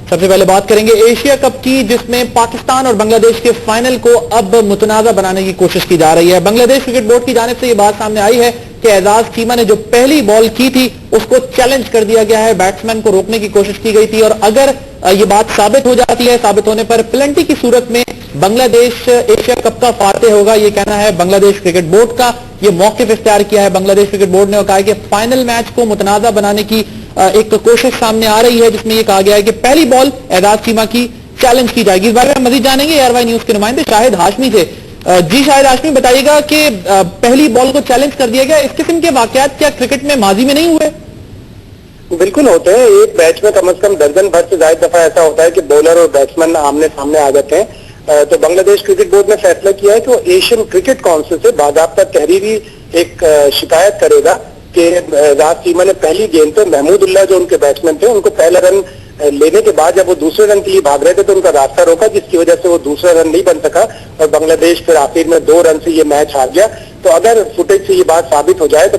सबसे पहले बात करेंगे एशिया कप की, जिसमें पाकिस्तान और बांग्लादेश के फाइनल को अब मुतनाज़ा बनाने की कोशिश की जा रही है। बांग्लादेश क्रिकेट बोर्ड की जानिब से यह बात सामने आई है कि एजाज चीमा ने जो पहली बॉल की थी उसको चैलेंज कर दिया गया है, बैट्समैन को रोकने की कोशिश की गई थी, और अगर ये बात साबित हो जाती है, साबित होने पर पेनल्टी की सूरत में बांग्लादेश एशिया कप का फातेह होगा। ये कहना है बांग्लादेश क्रिकेट बोर्ड का। ये मौक़िफ़ इख्तियार किया है बांग्लादेश क्रिकेट बोर्ड ने और कहा है कि फाइनल मैच को मुतनाज़ा बनाने की एक कोशिश सामने आ रही है, जिसमें यह कहा गया है कि पहली बॉल एजाज चीमा की चैलेंज की जाएगी। इस बारे में मजीद जानेंगे एआरवाई न्यूज के नुमाइंदे शाहिद हाशमी से। जी शाहिद हाशमी, बताइएगा कि पहली बॉल को चैलेंज कर दिया गया, इस किस्म के वाकयात क्या क्रिकेट में माजी में नहीं हुए? बिल्कुल होते हैं। एक मैच में कम से कम दर्जन भर से ज्यादा दफा ऐसा होता है कि बॉलर और बैट्समैन आमने सामने आ जाते हैं। तो बांग्लादेश क्रिकेट बोर्ड ने फैसला किया है कि वो एशियन क्रिकेट काउंसिल से बाकायदा तहरीरी एक शिकायत करेगा कि एजाज चीमा ने पहली गेंद पे महमूदुल्लाह जो उनके बैट्समैन थे उनको पहला रन लेने के बाद जब वो दूसरे रन के लिए भाग रहे थे तो उनका रास्ता रोका, जिसकी वजह से वो दूसरा रन नहीं बन सका और बांग्लादेश फिर आखिर में 2 रन से ये मैच हार गया। तो अगर फुटेज से ये बात साबित हो जाए तो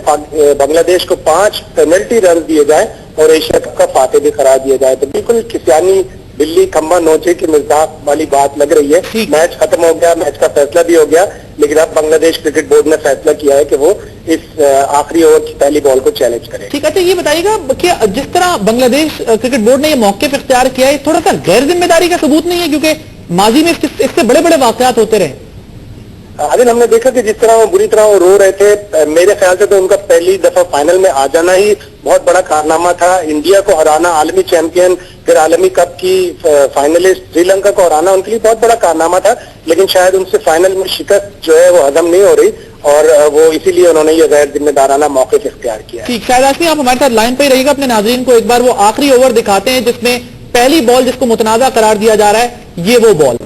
बांग्लादेश को 5 पेनल्टी रन दिए जाए और एशिया कप का फातेह भी करार दिया जाए। तो बिल्कुल किसानी बिल्ली खंबा नोचे की मिजाज वाली बात लग रही है। मैच खत्म हो गया, मैच का फैसला भी हो गया, लेकिन अब बांग्लादेश क्रिकेट बोर्ड ने फैसला किया है कि वो इस आखिरी ओवर की पहली बॉल को चैलेंज करे। ठीक है, तो ये बताइएगा कि जिस तरह बांग्लादेश क्रिकेट बोर्ड ने ये मौक़िफ़ इख्तियार किया है, थोड़ा सा गैर जिम्मेदारी का सबूत नहीं है? क्योंकि माजी में इससे बड़े बड़े वाकयात होते रहे। आदिल, हमने देखा कि जिस तरह वो बुरी तरह वो रो रहे थे, मेरे ख्याल से तो उनका पहली दफा फाइनल में आ जाना ही बहुत बड़ा कारनामा था। इंडिया को हराना, आलमी चैंपियन, फिर आलमी कप की फाइनलिस्ट श्रीलंका को हराना उनके लिए बहुत बड़ा कारनामा था, लेकिन शायद उनसे फाइनल में शिकस्त जो है वो हजम नहीं हो रही और वो इसीलिए उन्होंने ये गैर जिम्मेदाराना मौक़िफ़ इख्तियार किया। ठीक, शायद हाशमी आप हमारे साथ लाइन पे ही रहिएगा। अपने नाज़रीन को एक बार वो आखिरी ओवर दिखाते हैं जिसमें पहली बॉल जिसको मुतनाज़ा करार दिया जा रहा है, ये वो बॉल,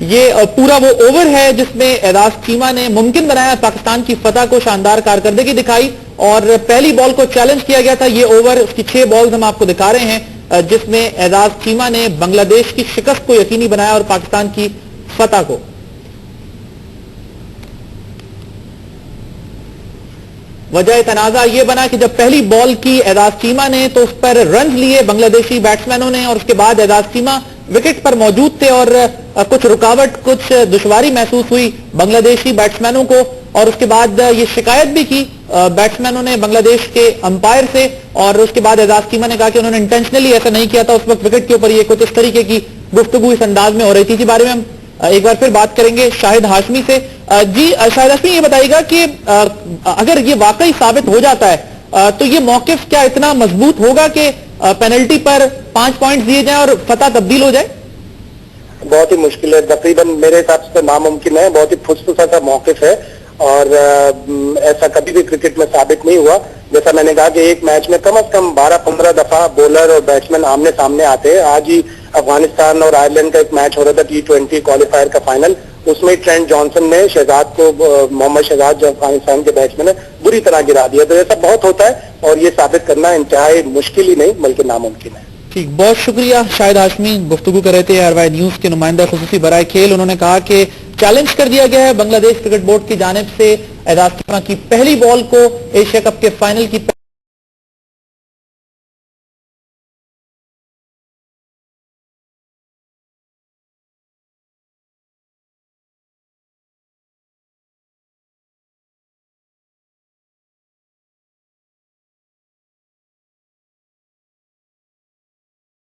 ये पूरा वो ओवर है जिसमें एजाज चीमा ने मुमकिन बनाया पाकिस्तान की फतह को, शानदार कारकर्दगी दिखाई और पहली बॉल को चैलेंज किया गया था। ये ओवर, उसकी 6 बॉल्स हम आपको दिखा रहे हैं जिसमें एजाज चीमा ने बांग्लादेश की शिकस्त को यकीनी बनाया और पाकिस्तान की फतह को। वजह तनाजा ये बना कि जब पहली बॉल की एजाज चीमा ने तो उस पर रन लिए बांग्लादेशी बैट्समैनों ने और उसके बाद एजाज चीमा विकेट पर मौजूद थे और कुछ रुकावट, कुछ दुश्वारी महसूस हुई बांग्लादेशी बैट्समैनों को और उसके बाद ये शिकायत भी की बैट्समैनों ने बांग्लादेश के अंपायर से और उसके बाद एजाज चीमा ने कहा कि उन्होंने इंटेंशनली ऐसा नहीं किया था। उस वक्त विकेट के ऊपर ये कुछ इस तरीके की गुफ्तगू इस अंदाज में हो रही थी। इसी बारे में हम एक बार फिर बात करेंगे शाहिद हाशमी से। जी शाहिद हाशमी, ये बताइएगा कि अगर ये वाकई साबित हो जाता है तो ये मौक़िफ़ क्या इतना मजबूत होगा कि पेनल्टी पर 5 पॉइंट्स दिए जाएं और फतह तब्दील हो जाए? बहुत ही मुश्किल है, तकरीबन मेरे हिसाब से नामुमकिन है। बहुत ही फुसफुसा सा मौक़िफ़ है और ऐसा कभी भी क्रिकेट में साबित नहीं हुआ। जैसा मैंने कहा कि एक मैच में कम से कम 12-15 दफा बॉलर और बैट्समैन आमने सामने आते हैं। आज ही अफगानिस्तान और आयरलैंड का एक मैच हो रहा था, T20 क्वालिफायर का फाइनल, उसमें ट्रेंट जॉनसन ने शहजाद को, मोहम्मद शहजाद जो अफगानिस्तान के बैट्समैन है, बुरी तरह गिरा दिया। तो ऐसा बहुत होता है और ये साबित करना इंतहाई मुश्किल ही नहीं बल्कि नामुमकिन है। ठीक, बहुत शुक्रिया शाहिद हाशमी, गुफ्तगू कर रहे थे एआरवाई न्यूज के नुमाइंदा खुसूसी बराए खेल। उन्होंने कहा कि चैलेंज कर दिया गया है बांग्लादेश क्रिकेट बोर्ड की जानिब से एजाज चीमा की पहली बॉल को एशिया कप के फाइनल की